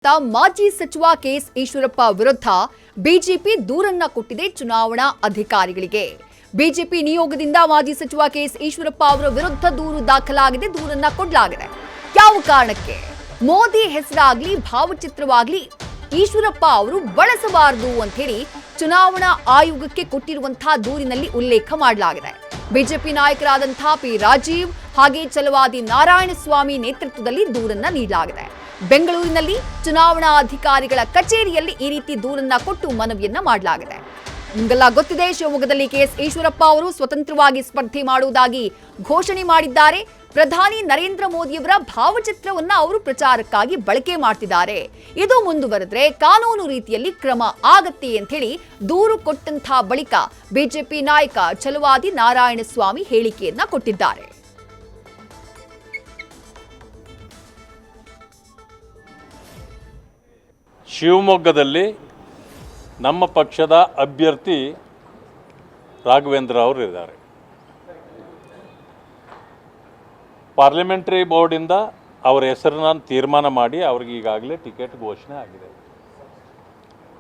ಮಾಜಿ ಸಚಿವ ಕೆಎಸ್ ಈಶ್ವರಪ್ಪ ವಿರುದ್ಧ ಬಿಜೆಪಿ ದೂರನ್ನ ಕೊಟ್ಟಿದೆ ಚುನಾವಣಾ ಅಧಿಕಾರಿಗಳಿಗೆ. ಬಿಜೆಪಿ ನಿಯೋಗದಿಂದ ಮಾಜಿ ಸಚಿವ ಕೆಎಸ್ ಈಶ್ವರಪ್ಪ ಅವರ ವಿರುದ್ಧ ದೂರು ದಾಖಲಾಗಿದೆ, ದೂರನ್ನ ಕೊಡಲಾಗಿದೆ. ಯಾವ ಕಾರಣಕ್ಕೆ ಮೋದಿ ಹೆಸರಾಗ್ಲಿ ಭಾವಚಿತ್ರವಾಗ್ಲಿ ಈಶ್ವರಪ್ಪ ಅವರು ಬಳಸಬಾರದು ಅಂತ ಹೇಳಿ ಚುನಾವಣಾ ಆಯೋಗಕ್ಕೆ ಕೊಟ್ಟಿರುವಂತಹ ದೂರಿನಲ್ಲಿ ಉಲ್ಲೇಖ ಮಾಡಲಾಗಿದೆ. ಬಿಜೆಪಿ ನಾಯಕರಾದಂತಹ ಪಿ ರಾಜೀವ್ ಹಾಗೆ ಛಲವಾದಿ ನಾರಾಯಣಸ್ವಾಮಿ ನೇತೃತ್ವದಲ್ಲಿ ದೂರನ್ನ ನೀಡಲಾಗಿದೆ. ಬೆಂಗಳೂರಿನಲ್ಲಿ ಚುನಾವಣಾ ಅಧಿಕಾರಿಗಳ ಕಚೇರಿಯಲ್ಲಿ ಈ ರೀತಿ ದೂರನ್ನ ಕೊಟ್ಟು ಮನವಿಯನ್ನ ಮಾಡಲಾಗಿದೆ. ನಿಮಗೆಲ್ಲ ಗೊತ್ತಿದೆ, ಶಿವಮೊಗ್ಗದಲ್ಲಿ ಕೆಎಸ್ ಈಶ್ವರಪ್ಪ ಅವರು ಸ್ವತಂತ್ರವಾಗಿ ಸ್ಪರ್ಧೆ ಮಾಡುವುದಾಗಿ ಘೋಷಣೆ ಮಾಡಿದ್ದಾರೆ. ಪ್ರಧಾನಿ ನರೇಂದ್ರ ಮೋದಿಯವರ ಭಾವಚಿತ್ರವನ್ನ ಅವರು ಪ್ರಚಾರಕ್ಕಾಗಿ ಬಳಕೆ ಮಾಡ್ತಿದ್ದಾರೆ. ಇದು ಮುಂದುವರೆದ್ರೆ ಕಾನೂನು ರೀತಿಯಲ್ಲಿ ಕ್ರಮ ಆಗತ್ತೆ ಅಂತ ಹೇಳಿ ದೂರು ಕೊಟ್ಟಂತಹ ಬಳಿಕ ಬಿಜೆಪಿ ನಾಯಕ ಛಲವಾದಿ ನಾರಾಯಣಸ್ವಾಮಿ ಹೇಳಿಕೆಯನ್ನ ಕೊಟ್ಟಿದ್ದಾರೆ. ಶಿವಮೊಗ್ಗದಲ್ಲಿ ನಮ್ಮ ಪಕ್ಷದ ಅಭ್ಯರ್ಥಿ ರಾಘವೇಂದ್ರ ಅವರು ಇದ್ದಾರೆ. ಪಾರ್ಲಿಮೆಂಟರಿ ಬೋರ್ಡಿಂದ ಅವರ ಹೆಸರನ್ನ ತೀರ್ಮಾನ ಮಾಡಿ ಅವ್ರಿಗೆ ಈಗಾಗಲೇ ಟಿಕೆಟ್ ಘೋಷಣೆ ಆಗಿದೆ.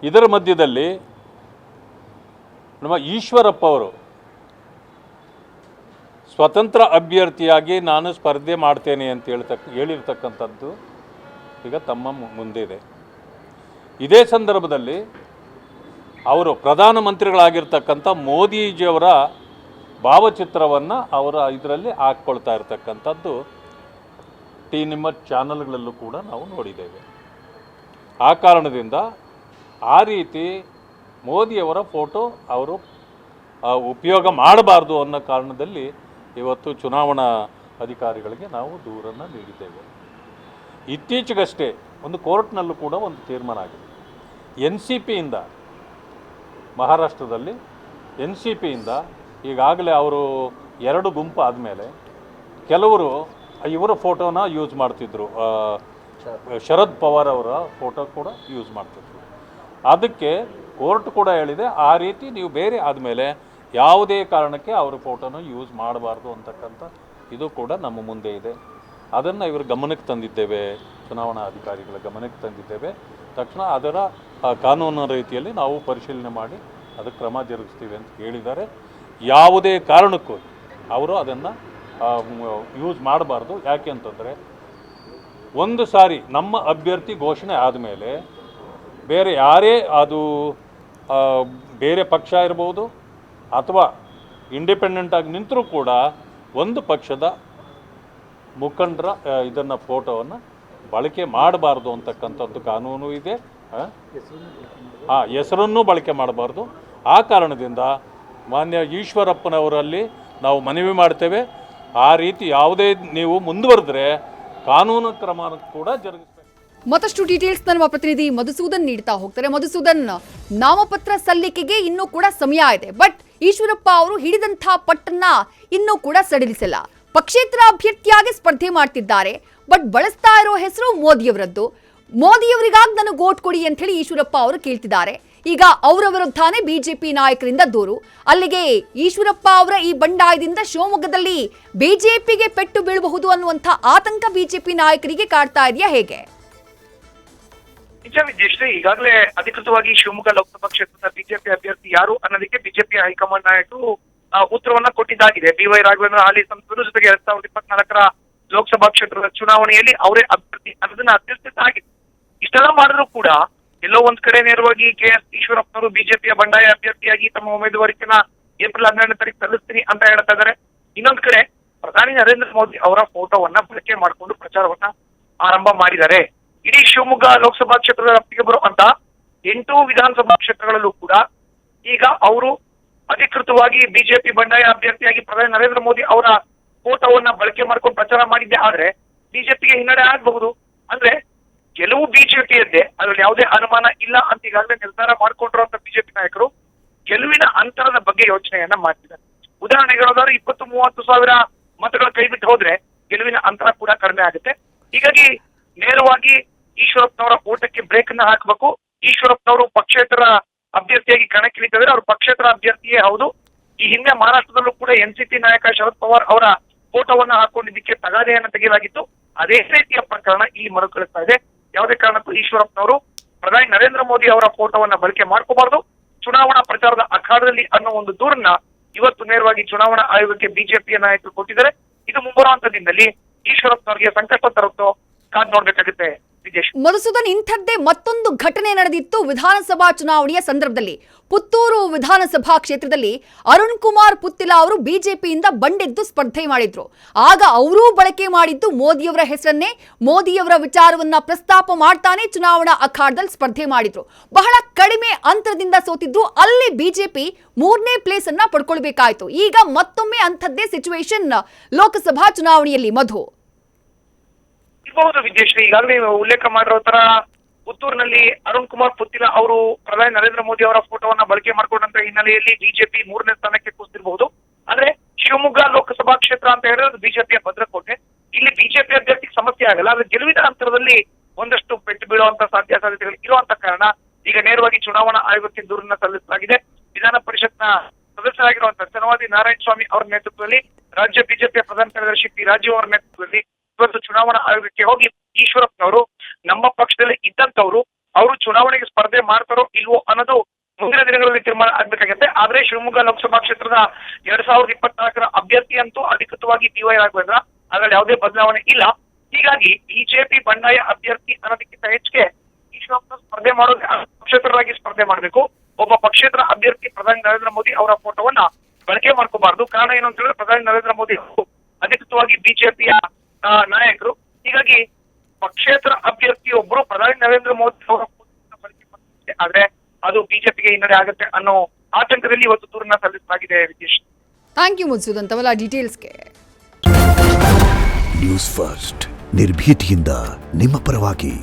ಇದರ ಮಧ್ಯದಲ್ಲಿ ನಮ್ಮ ಈಶ್ವರಪ್ಪ ಅವರು ಸ್ವತಂತ್ರ ಅಭ್ಯರ್ಥಿಯಾಗಿ ನಾನು ಸ್ಪರ್ಧೆ ಮಾಡ್ತೇನೆ ಅಂತ ಹೇಳಿರ್ತಕ್ಕಂಥದ್ದು ಈಗ ತಮ್ಮ ಮುಂದೆ ಇದೆ. ಇದೇ ಸಂದರ್ಭದಲ್ಲಿ ಅವರು ಪ್ರಧಾನಮಂತ್ರಿಗಳಾಗಿರ್ತಕ್ಕಂಥ ಮೋದಿಜಿಯವರ ಭಾವಚಿತ್ರವನ್ನು ಅವರ ಇದರಲ್ಲಿ ಹಾಕ್ಕೊಳ್ತಾ ಇರ್ತಕ್ಕಂಥದ್ದು ನಿಮ್ಮ ಚಾನಲ್ಗಳಲ್ಲೂ ಕೂಡ ನಾವು ನೋಡಿದ್ದೇವೆ. ಆ ಕಾರಣದಿಂದ ಆ ರೀತಿ ಮೋದಿಯವರ ಫೋಟೋ ಅವರು ಉಪಯೋಗ ಮಾಡಬಾರ್ದು ಅನ್ನೋ ಕಾರಣದಲ್ಲಿ ಇವತ್ತು ಚುನಾವಣಾ ಅಧಿಕಾರಿಗಳಿಗೆ ನಾವು ದೂರನ್ನು ನೀಡಿದ್ದೇವೆ. ಇತ್ತೀಚೆಗಷ್ಟೇ ಒಂದು ಕೋರ್ಟ್ನಲ್ಲೂ ಕೂಡ ಒಂದು ತೀರ್ಮಾನ ಆಗಿದೆ. NCPಯಿಂದ ಮಹಾರಾಷ್ಟ್ರದಲ್ಲಿ NCPಯಿಂದ ಈಗಾಗಲೇ ಅವರು 2 ಗುಂಪು ಆದಮೇಲೆ ಕೆಲವರು ಇವರ ಫೋಟೋನ ಯೂಸ್ ಮಾಡ್ತಿದ್ರು, ಶರದ್ ಪವಾರ್ ಅವರ ಫೋಟೋ ಕೂಡ ಯೂಸ್ ಮಾಡ್ತಿದ್ರು. ಅದಕ್ಕೆ ಕೋರ್ಟ್ ಕೂಡ ಹೇಳಿದೆ, ಆ ರೀತಿ ನೀವು ಬೇರೆ ಆದಮೇಲೆ ಯಾವುದೇ ಕಾರಣಕ್ಕೆ ಅವರ ಫೋಟೋನ ಯೂಸ್ ಮಾಡಬಾರ್ದು ಅಂತಕ್ಕಂಥ ಇದು ಕೂಡ ನಮ್ಮ ಮುಂದೆ ಇದೆ. ಅದನ್ನು ಇವರು ಗಮನಕ್ಕೆ ತಂದಿದ್ದೇವೆ, ಚುನಾವಣಾ ಅಧಿಕಾರಿಗಳ ಗಮನಕ್ಕೆ ತಂದಿದ್ದೇವೆ. ತಕ್ಷಣ ಅದರ ಕಾನೂನು ರೀತಿಯಲ್ಲಿ ನಾವು ಪರಿಶೀಲನೆ ಮಾಡಿ ಅದಕ್ಕೆ ಕ್ರಮ ಜರುಗಿಸ್ತೀವಿ ಅಂತ ಹೇಳಿದ್ದಾರೆ. ಯಾವುದೇ ಕಾರಣಕ್ಕೂ ಅವರು ಅದನ್ನು ಯೂಸ್ ಮಾಡಬಾರ್ದು. ಯಾಕೆ ಅಂತಂದರೆ, ಒಂದು ಸಾರಿ ನಮ್ಮ ಅಭ್ಯರ್ಥಿ ಘೋಷಣೆ ಆದಮೇಲೆ ಬೇರೆ ಯಾರೇ ಅದು ಬೇರೆ ಪಕ್ಷ ಇರ್ಬೋದು ಅಥವಾ ಇಂಡಿಪೆಂಡೆಂಟಾಗಿ ನಿಂತರೂ ಕೂಡ ಒಂದು ಪಕ್ಷದ ಮುಖಂಡರ ಇದನ್ನು ಫೋಟೋವನ್ನು ಬಳಕೆ ಮಾಡಬಾರ್ದು ಅಂತಕ್ಕಂಥದ್ದು ಕಾನೂನು ಇದೆ. ಹೆಸರನ್ನು ಬಳಕೆ ಮಾಡಬಾರ್ದು. ಆ ಕಾರಣದಿಂದ ಮಾನ್ಯ ಈಶ್ವರಪ್ಪನವರಲ್ಲಿ ನಾವು ಮನವಿ ಮಾಡ್ತೇವೆ, ಆ ರೀತಿ ಯಾವುದೇ ನೀವು ಮುಂದುವರೆದ್ರೆ ಕಾನೂನು ಕ್ರಮ ಕೂಡ ಜರುಗಿಸಬೇಕು. ಮತ್ತಷ್ಟು ಡೀಟೇಲ್ಸ್ ನಮ್ಮ ಪ್ರತಿನಿಧಿ ಮಧುಸೂದನ್ ನೀಡ್ತಾ ಹೋಗ್ತಾರೆ. ಮಧುಸೂದನ್, ನಾಮಪತ್ರ ಸಲ್ಲಿಕೆಗೆ ಇನ್ನೂ ಕೂಡ ಸಮಯ ಇದೆ, ಬಟ್ ಈಶ್ವರಪ್ಪ ಅವರು ಹಿಡಿದಂತಹ ಪಟ್ಟನ್ನ ಇನ್ನೂ ಕೂಡ ಸಡಿಲಿಸಿಲ್ಲ. ಪಕ್ಷೇತರ ಅಭ್ಯರ್ಥಿಯಾಗಿ ಸ್ಪರ್ಧೆ ಮಾಡ್ತಿದ್ದಾರೆ, ಬಟ್ ಬಳಸ್ತಾ ಇರೋ ಹೆಸರು ಮೋದಿಯವರದ್ದು. ಮೋದಿಯವರಿಗಾಗಿ ನನಗೆ ಓಟ್ ಕೊಡಿ ಅಂತ ಹೇಳಿ ಈಶ್ವರಪ್ಪ ಅವರು ಕೇಳ್ತಿದ್ದಾರೆ. ಈಗ ಅವರ ವಿರುದ್ಧನೇ ಬಿಜೆಪಿ ನಾಯಕರಿಂದ ದೂರು. ಅಲ್ಲಿಗೆ ಈಶ್ವರಪ್ಪ ಅವರ ಈ ಬಂಡಾಯದಿಂದ ಶಿವಮೊಗ್ಗದಲ್ಲಿ ಬಿಜೆಪಿಗೆ ಪೆಟ್ಟು ಬೀಳಬಹುದು ಅನ್ನುವಂಥ ಆತಂಕ ಬಿಜೆಪಿ ನಾಯಕರಿಗೆ ಕಾಡ್ತಾ ಇದೆಯಾ, ಹೇಗೆ? ನಿಜ ವಿಜಯಶ್ರೀ, ಈಗಾಗಲೇ ಅಧಿಕೃತವಾಗಿ ಶಿವಮೊಗ್ಗ ಲೋಕಸಭಾ ಕ್ಷೇತ್ರದ ಬಿಜೆಪಿ ಅಭ್ಯರ್ಥಿ ಯಾರು ಅನ್ನೋದಕ್ಕೆ ಬಿಜೆಪಿ ಹೈಕಮಾಂಡ್ ನಾಯಕರು ಉತ್ತರವನ್ನ ಕೊಟ್ಟಿದ್ದಾಗಿದೆ. BY ರಾಘವೇಂದ್ರ ಹಾಲಿ ಸಂಸದರು, ಜೊತೆಗೆ 2024ರ ಲೋಕಸಭಾ ಕ್ಷೇತ್ರದ ಚುನಾವಣೆಯಲ್ಲಿ ಅವರೇ ಅಭ್ಯರ್ಥಿ ಅನ್ನೋದನ್ನ ತಿಳಿಸಿದ್ದಾಗಿದೆ. ಇಷ್ಟೆಲ್ಲ ಮಾಡಿದ್ರು ಕೂಡ ಎಲ್ಲೋ ಒಂದ್ ಕಡೆ ನೇರವಾಗಿ ಕೆಎಸ್ ಈಶ್ವರಪ್ಪನವರು ಬಿಜೆಪಿಯ ಬಂಡಾಯ ಅಭ್ಯರ್ಥಿಯಾಗಿ ತಮ್ಮ ಉಮೇದುವಾರಿಕೆನ ಏಪ್ರಿಲ್ 12ನೇ ತಾರೀಕು ಸಲ್ಲಿಸ್ತೀನಿ ಅಂತ ಹೇಳ್ತಾ ಇದ್ದಾರೆ. ಇನ್ನೊಂದ್ ಕಡೆ ಪ್ರಧಾನಿ ನರೇಂದ್ರ ಮೋದಿ ಅವರ ಫೋಟೋವನ್ನ ಬಳಕೆ ಮಾಡಿಕೊಂಡು ಪ್ರಚಾರವನ್ನ ಆರಂಭ ಮಾಡಿದ್ದಾರೆ. ಇಡೀ ಶಿವಮೊಗ್ಗ ಲೋಕಸಭಾ ಕ್ಷೇತ್ರದ ವ್ಯಾಪ್ತಿಗೆ ಬರುವಂತ 8 ವಿಧಾನಸಭಾ ಕ್ಷೇತ್ರಗಳಲ್ಲೂ ಕೂಡ ಈಗ ಅವರು ಅಧಿಕೃತವಾಗಿ ಬಿಜೆಪಿ ಬಂಡಾಯ ಅಭ್ಯರ್ಥಿಯಾಗಿ ಪ್ರಧಾನಿ ನರೇಂದ್ರ ಮೋದಿ ಅವರ ಫೋಟೋವನ್ನ ಬಳಕೆ ಮಾಡ್ಕೊಂಡು ಪ್ರಚಾರ ಮಾಡಿದ್ದೆ. ಆದ್ರೆ ಬಿಜೆಪಿಗೆ ಹಿನ್ನಡೆ ಆಗಬಹುದು. ಅಂದ್ರೆ ಗೆಲುವು ಬಿಜೆಪಿಯದ್ದೇ, ಅದ್ರಲ್ಲಿ ಯಾವುದೇ ಅನುಮಾನ ಇಲ್ಲ ಅಂತ ಈಗಾಗಲೇ ನಿರ್ಧಾರ ಮಾಡ್ಕೊಂಡಿರುವಂತ ಬಿಜೆಪಿ ನಾಯಕರು ಗೆಲುವಿನ ಅಂತರದ ಬಗ್ಗೆ ಯೋಚನೆಯನ್ನ ಮಾಡ್ತಿದ್ದಾರೆ. ಉದಾಹರಣೆಗೆ ಹೇಳೋದಾದ್ರೆ 20-30 ಸಾವಿರ ಮತಗಳ ಕೈಬಿಟ್ಟು ಹೋದ್ರೆ ಗೆಲುವಿನ ಅಂತರ ಕೂಡ ಕಡಿಮೆ ಆಗುತ್ತೆ. ಹೀಗಾಗಿ ನೇರವಾಗಿ ಈಶ್ವರಪ್ಪನವರ ಓಟಕ್ಕೆ ಬ್ರೇಕ್ ಅನ್ನ ಹಾಕಬೇಕು. ಈಶ್ವರಪ್ಪನವರು ಪಕ್ಷೇತರ ಅಭ್ಯರ್ಥಿಯಾಗಿ ಕಣಕ್ಕಿಳಿತಿದ್ದಾರೆ. ಅವರು ಪಕ್ಷೇತರ ಅಭ್ಯರ್ಥಿಯೇ ಹೌದು. ಈ ಹಿಂದೆ ಮಹಾರಾಷ್ಟ್ರದಲ್ಲೂ ಕೂಡ NCP ನಾಯಕ ಶರದ್ ಪವಾರ್ ಅವರ ಫೋಟೋವನ್ನ ಹಾಕೊಂಡಿದ್ದಕ್ಕೆ ತಗಾದೆಯನ್ನ ತೆಗೆಯಲಾಗಿತ್ತು. ಅದೇ ರೀತಿಯ ಪ್ರಕರಣ ಇಲ್ಲಿ ಮರುಕಳಿಸ್ತಾ ಇದೆ. ಯಾವುದೇ ಕಾರಣಕ್ಕೂ ಈಶ್ವರಪ್ಪನವರು ಪ್ರಧಾನಿ ನರೇಂದ್ರ ಮೋದಿ ಅವರ ಫೋಟೋವನ್ನ ಬಳಕೆ ಮಾಡ್ಕೋಬಾರ್ದು, ಚುನಾವಣಾ ಪ್ರಚಾರದ ಅಖಾಡದಲ್ಲಿ ಅನ್ನೋ ಒಂದು ದೂರನ್ನ ಇವತ್ತು ನೇರವಾಗಿ ಚುನಾವಣಾ ಆಯೋಗಕ್ಕೆ ಬಿಜೆಪಿಯ ನಾಯಕರು ಕೊಟ್ಟಿದ್ದಾರೆ. ಇದು ಮುಂಬರುವಂತ ದಿನದಲ್ಲಿ ಈಶ್ವರಪ್ಪನವರಿಗೆ ಸಂಕಷ್ಟ ತರುತ್ತೋ ಕಾದ್ ನೋಡ್ಬೇಕಾಗುತ್ತೆ. ವಿಜೇಶ್ ಮಧುಸೂದನ್, ಇಂಥದ್ದೇ ಮತ್ತೊಂದು ಘಟನೆ ನಡೆದಿತ್ತು ವಿಧಾನಸಭಾ ಚುನಾವಣೆಯ ಸಂದರ್ಭದಲ್ಲಿ. ಪುತ್ತೂರು ವಿಧಾನಸಭಾ ಕ್ಷೇತ್ರದಲ್ಲಿ ಅರುಣ್ ಕುಮಾರ್ ಪುತ್ತಿಲ ಅವರು ಬಿಜೆಪಿಯಿಂದ ಬಂಡೆದ್ದು ಸ್ಪರ್ಧೆ ಮಾಡಿದ್ರು. ಆಗ ಅವರೂ ಬಳಕೆ ಮಾಡಿದ್ದು ಮೋದಿಯವರ ಹೆಸರನ್ನೇ, ಮೋದಿಯವರ ವಿಚಾರವನ್ನ ಪ್ರಸ್ತಾಪ ಮಾಡ್ತಾನೆ ಚುನಾವಣಾ ಅಖಾಡದಲ್ಲಿ ಸ್ಪರ್ಧೆ ಮಾಡಿದ್ರು. ಬಹಳ ಕಡಿಮೆ ಅಂತರದಿಂದ ಸೋತಿದ್ರು. ಅಲ್ಲಿ ಬಿಜೆಪಿ 3ನೇ ಪ್ಲೇಸ್ ಅನ್ನ ಪಡ್ಕೊಳ್ಬೇಕಾಯ್ತು. ಈಗ ಮತ್ತೊಮ್ಮೆ ಅಂಥದ್ದೇ ಸಿಚುವೇಶನ್ ಲೋಕಸಭಾ ಚುನಾವಣೆಯಲ್ಲಿ. ಮಧು ಇರಬಹುದು ವಿಜಯಶ್ರೀ, ಈಗಾಗಲೇ ಉಲ್ಲೇಖ ಮಾಡಿರೋ ತರ ಪುತ್ತೂರಿನಲ್ಲಿ ಅರುಣ್ ಕುಮಾರ್ ಪುತ್ತಿಲ ಅವರು ಪ್ರಧಾನಿ ನರೇಂದ್ರ ಮೋದಿ ಅವರ ಫೋಟೋವನ್ನ ಬಳಕೆ ಮಾಡಿಕೊಂಡಂತ ಹಿನ್ನೆಲೆಯಲ್ಲಿ ಬಿಜೆಪಿ 3ನೇ ಸ್ಥಾನಕ್ಕೆ ಕುಸಿದಿರಬಹುದು. ಆದ್ರೆ ಶಿವಮೊಗ್ಗ ಲೋಕಸಭಾ ಕ್ಷೇತ್ರ ಅಂತ ಹೇಳಿದ್ರೆ ಬಿಜೆಪಿಯ ಭದ್ರಕೋಟೆ. ಇಲ್ಲಿ ಬಿಜೆಪಿ ಅಭ್ಯರ್ಥಿಗೆ ಸಮಸ್ಯೆ ಆಗಲ್ಲ, ಆದ್ರೆ ಗೆಲುವಿನ ಅಂತರದಲ್ಲಿ ಒಂದಷ್ಟು ಪೆಟ್ಟು ಬೀಳುವಂತ ಸಾಧ್ಯತೆಗಳು ಇರುವಂತ ಕಾರಣ ಈಗ ನೇರವಾಗಿ ಚುನಾವಣಾ ಆಯೋಗಕ್ಕೆ ದೂರನ್ನ ಸಲ್ಲಿಸಲಾಗಿದೆ. ವಿಧಾನ ಪರಿಷತ್ನ ಸದಸ್ಯರಾಗಿರುವಂತಹ ಚನ್ನವಾದಿ ನಾರಾಯಣ ಸ್ವಾಮಿ ಅವರ ನೇತೃತ್ವದಲ್ಲಿ, ರಾಜ್ಯ ಬಿಜೆಪಿಯ ಪ್ರಧಾನ ಕಾರ್ಯದರ್ಶಿ ಪಿ ರಾಜೀವ್ ಅವರ ನೇತೃತ್ವದಲ್ಲಿ ಇವತ್ತು ಚುನಾವಣಾ ಆಯೋಗಕ್ಕೆ ಹೋಗಿ ಈಶ್ವರಪ್ಪನವರು ನಮ್ಮ ಪಕ್ಷದಲ್ಲಿ ಇದ್ದಂತವ್ರು, ಅವರು ಚುನಾವಣೆಗೆ ಸ್ಪರ್ಧೆ ಮಾಡ್ತಾರೋ ಇಲ್ವೋ ಅನ್ನೋದು ಮುಂದಿನ ದಿನಗಳಲ್ಲಿ ತೀರ್ಮಾನ ಆಗ್ಬೇಕಾಗುತ್ತೆ. ಆದ್ರೆ ಶಿವಮೊಗ್ಗ ಲೋಕಸಭಾ ಕ್ಷೇತ್ರದ 2024ರ ಅಭ್ಯರ್ಥಿ ಅಂತೂ ಅಧಿಕೃತವಾಗಿ BY ರಾಘವೇಂದ್ರ, ಅದ್ರಲ್ಲಿ ಯಾವುದೇ ಬದಲಾವಣೆ ಇಲ್ಲ. ಹೀಗಾಗಿ ಬಿಜೆಪಿ ಬಂಡಾಯ ಅಭ್ಯರ್ಥಿ ಅನ್ನೋದಕ್ಕಿಂತ ಹೆಚ್ಚಿಗೆ ಈಶ್ವರಪ್ಪ ಸ್ಪರ್ಧೆ ಮಾಡೋದು ಪಕ್ಷೇತರರಾಗಿ ಸ್ಪರ್ಧೆ ಮಾಡಬೇಕು. ಒಬ್ಬ ಪಕ್ಷೇತರ ಅಭ್ಯರ್ಥಿ ಪ್ರಧಾನಿ ನರೇಂದ್ರ ಮೋದಿ ಅವರ ಫೋಟೋವನ್ನ ಬಳಕೆ ಮಾಡ್ಕೋಬಾರ್ದು. ಕಾರಣ ಏನು ಅಂತ ಹೇಳಿದ್ರೆ ಪ್ರಧಾನಿ ನರೇಂದ್ರ ಮೋದಿ ಅಧಿಕೃತವಾಗಿ ಬಿಜೆಪಿಯ ನಾಯಕರು. ಹೀಗಾಗಿ ಪಕ್ಷೇತರ ಅಭ್ಯರ್ಥಿ ಒಬ್ಬರು ಪ್ರಧಾನಿ ನರೇಂದ್ರ ಮೋದಿ ಅವರ ಬಳಕೆ ಮಾಡ್ತಾರೆ, ಆದ್ರೆ ಅದು ಬಿಜೆಪಿಗೆ ಹಿನ್ನಡೆ ಆಗುತ್ತೆ ಅನ್ನೋ ಆತಂಕದಲ್ಲಿ ಇವತ್ತು ದೂರನ್ನ ಸಲ್ಲಿಸಲಾಗಿದೆ. ವಿಜೇಶ್, ಥ್ಯಾಂಕ್ ಯು ಮಧುಸೂದನ್ ತಮ್ಮ ಡೀಟೇಲ್ಸ್ಗೆ. ನ್ಯೂಸ್ ಫಸ್ಟ್ ನಿರ್ಭೀತಿಯಿಂದ ನಿಮ್ಮ ಪರವಾಗಿ.